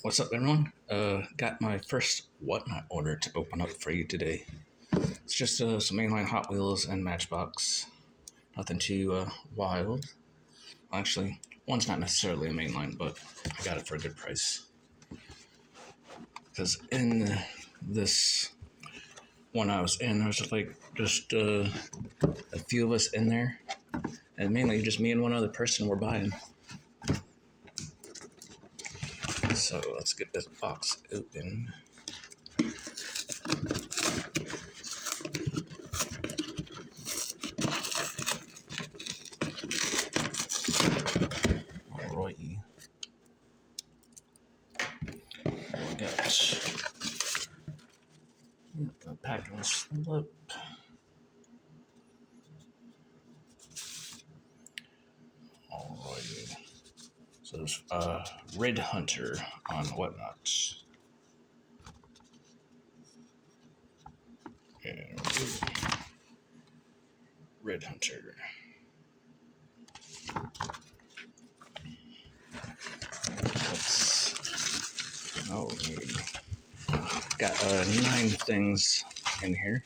What's up, everyone? Got my first Whatnot order to open up for you today. It's just some mainline Hot Wheels and Matchbox. Nothing too wild. Actually, one's not necessarily a mainline, but I got it for a good price. Because in this one I was in, there was just a few of us in there, and mainly just me and one other person were buying. So let's get this box open. Alrighty. We got the packing slip. Alrighty. So there's Red Hunter on Whatnot. And Red Hunter. Got 9 things in here.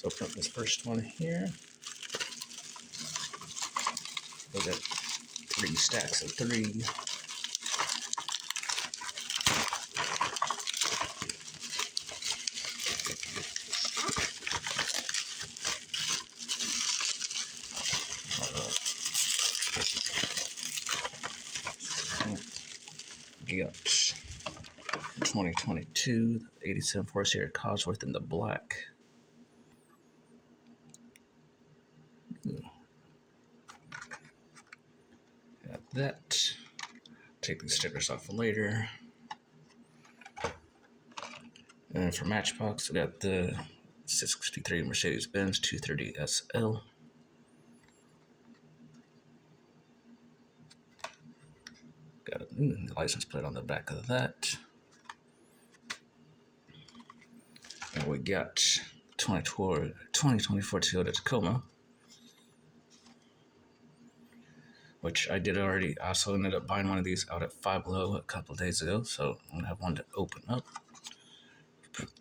Let's open up this first one here. We got 3 stacks of 3. We got 2022 87 Force Air Cosworth in the black. Got that. Take these stickers off later. And for Matchbox, we got the 63 Mercedes-Benz 230 SL. Got a license plate on the back of that. And we got 2024 Toyota Tacoma, which I did already. I also ended up buying one of these out at Five Below a couple of days ago, so I'm gonna have one to open up.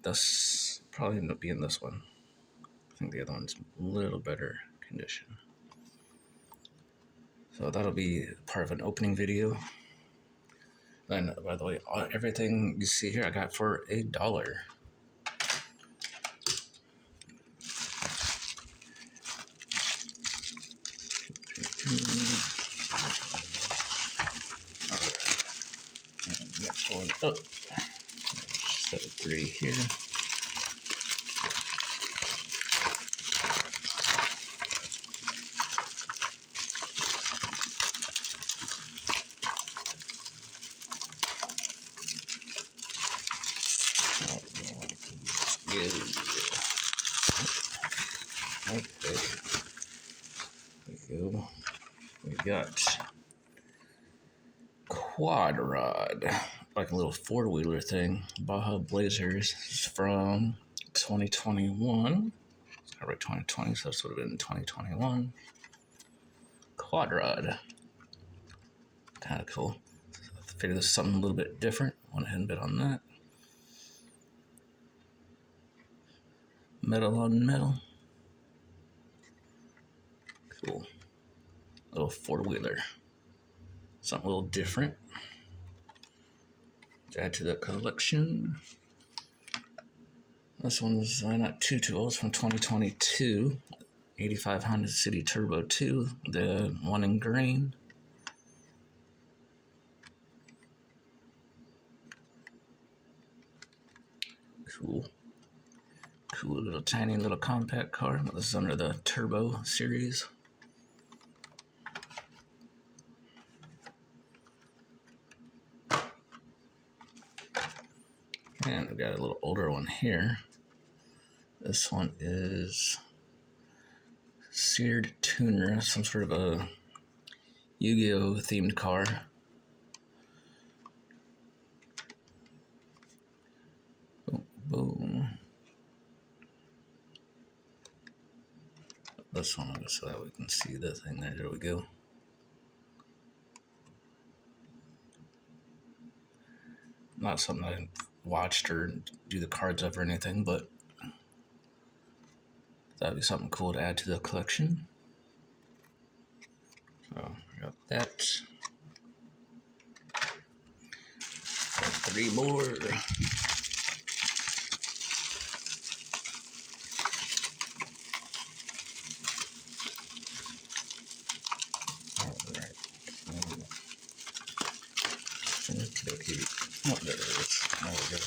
This probably end up being this one. I think the other one's a little better condition. So that'll be part of an opening video. And by the way, everything you see here I got for $1. Next one up. Set of 3 here. Okay. There we go. We got Quad Rod, like a little 4-wheeler thing. Baja Blazers from 2021. It's not right 2020, so this would have been 2021. Quad Rod. Kind of cool. I figured this is something a little bit different. Went ahead and bid on that. Metal on metal. Cool. Little 4-wheeler. Something a little different to add to the collection. This one's not too old. It's from 2022. 85 Honda City Turbo 2. The one in green. Cool. Cool little tiny little compact car. This is under the Turbo series. And we've got a little older one here. This one is Seared Tuner, some sort of a Yu-Gi-Oh themed car. Boom, boom. this one so that we can see the thing there. There we go. Not something I watched or do the cards of or anything, but that'd be something cool to add to the collection. So I got that. Got 3 more. Alright. Okay. Oh, there it is. There we go.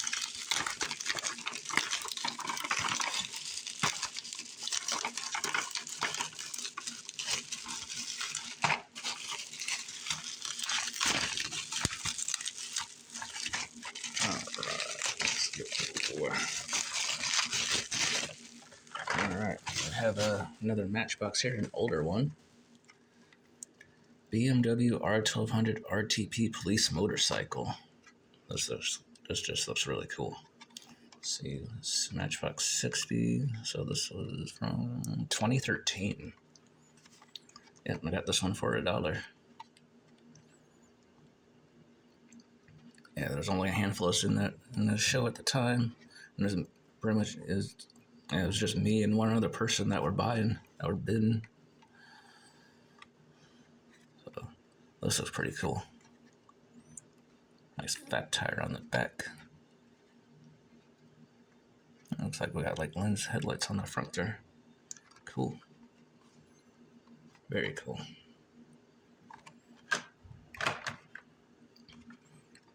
Alright, I have another Matchbox here, an older one. BMW R1200 RTP police motorcycle. This just looks really cool. Let's see, this Matchbox 60. So this was from 2013. Yep, I got this one for $1. Yeah, there's only a handful of us in the show at the time, and there's pretty much it was just me and one other person that were bidding. So this looks pretty cool. Nice fat tire on the back. It looks like we got like lens headlights on the front there. Cool. Very cool.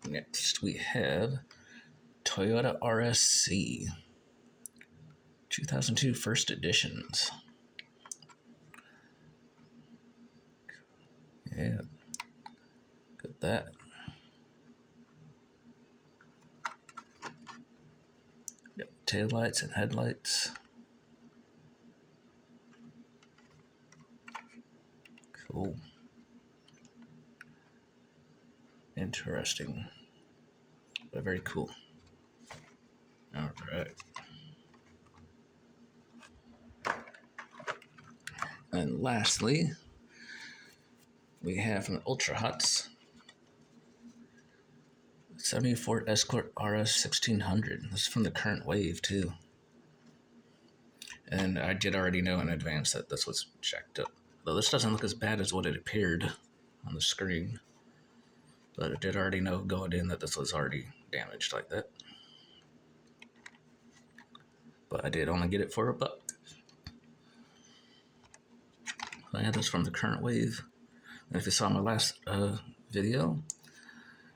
Next we have Toyota RSC 2002 first editions. Yeah, got that. Got taillights and headlights. Cool. Interesting. But very cool. All right. And lastly, we have an Ultra Huts 74 Escort RS 1600. This is from the current wave too. And I did already know in advance that this was jacked up. Though this doesn't look as bad as what it appeared on the screen. But I did already know going in that this was already damaged like that. But I did only get it for $1. I had this from the current wave. And if you saw my last video,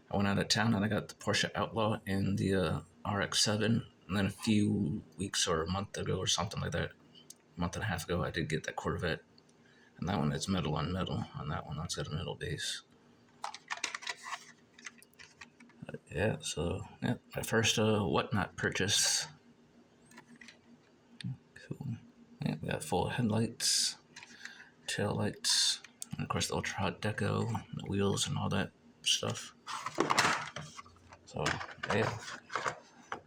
I went out of town and I got the Porsche Outlaw and the RX-7. And then a few weeks or a month ago or something like that, a month and a half ago, I did get that Corvette. And that one is metal on metal. On that one, that's got a metal base. But yeah, so yeah, my first whatnot purchase. Cool. Yeah, we got full headlights, tail lights, and of course the Ultra Hot Deco, the wheels and all that stuff. So yeah,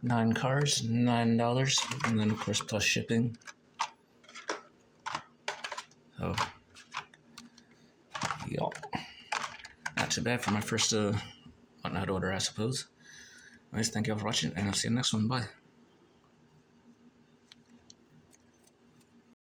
9 cars, $9, and then of course plus shipping. So yeah, not too bad for my first whatnot order, I suppose. Anyways, thank you all for watching, and I'll see you in the next one. Bye.